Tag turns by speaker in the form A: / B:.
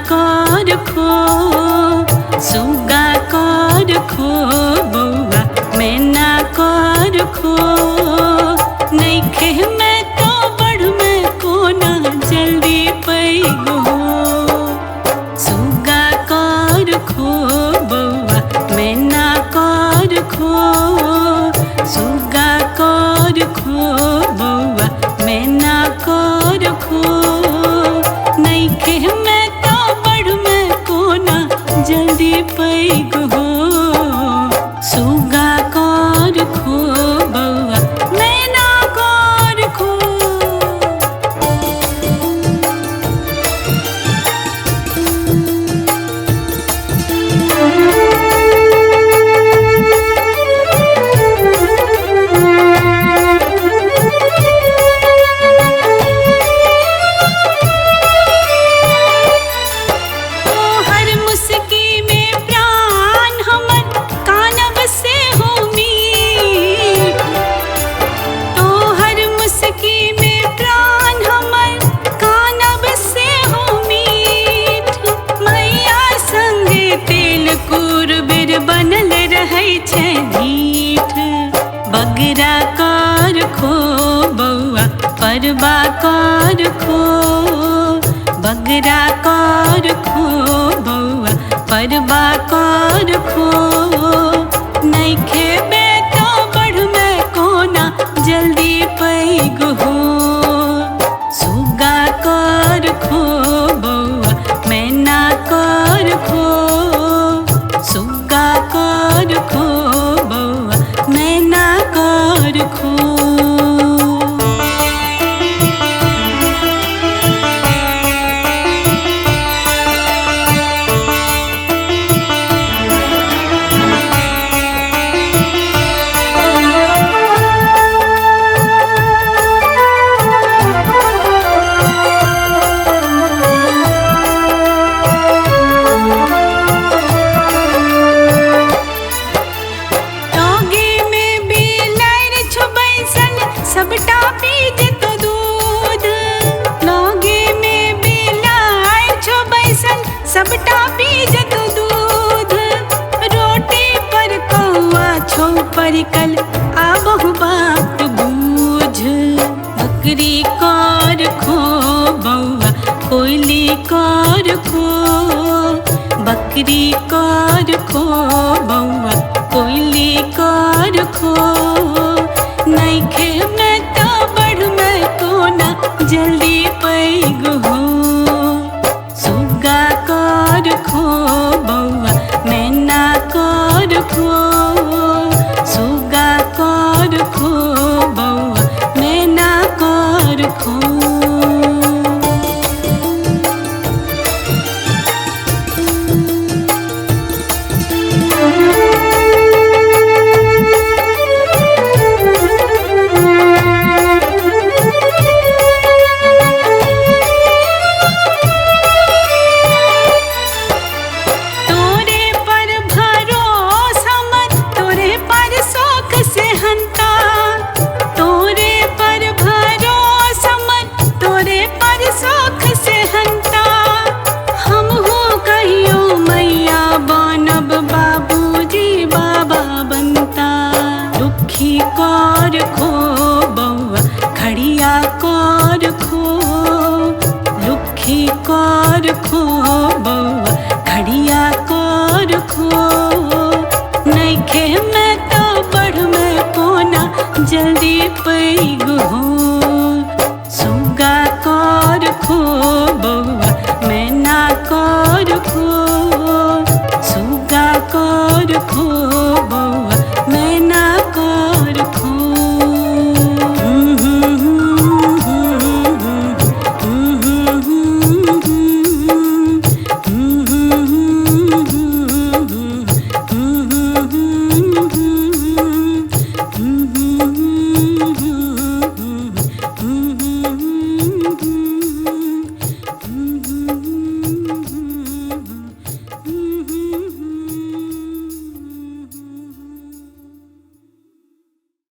A: कर खो, सुगा कर खो बउआ मैना कर खो। नइखे मैं तो बढ़ में कोना जल्दी पैगो। सुगा कर खो बउआ मैना कर खो, सुगा कर खो बउआ मैना कर खो। नइखे मैं तो बढ़ में कोना जल्दी पैगो। सुगा कर खो बउआ मैना कर खो। बनल रहै छै ढीठ। बगरा कर खो बउआ परबा कर खो, बगरा कर खो बउआ परबा कर खो। नइखे बे तो बढ़ में कोना जल्दी पैगो। सुगा कर खो बउआ मैना कर खो, सुगा कर खो बउआ मैना कर खो। सबटा पीज तो दूध लगे में बिलाय छो बैसल, सबटा पीज तो दूध। रोटी पर कौआ छो परिकल आबहु बात बूझ। बकरी कर खो बउआ कोयली कर खो, बकरी कर खो बउआ कोयली कर खो। नइखे मैं तो बढ़ में कोना जल्दी पैगो। सुगा कर खो बउआ मैना कर खो, सुगा कर खो बउआ मैना कर खो। कर खो बउआ खड़िया कर खो, लुखी कर खो बउआ खड़िया कर खो। नइखे मैं तो बढ़ में कोना जल्दी पैगो। सुगा कर खो बउआ मैना कर खो।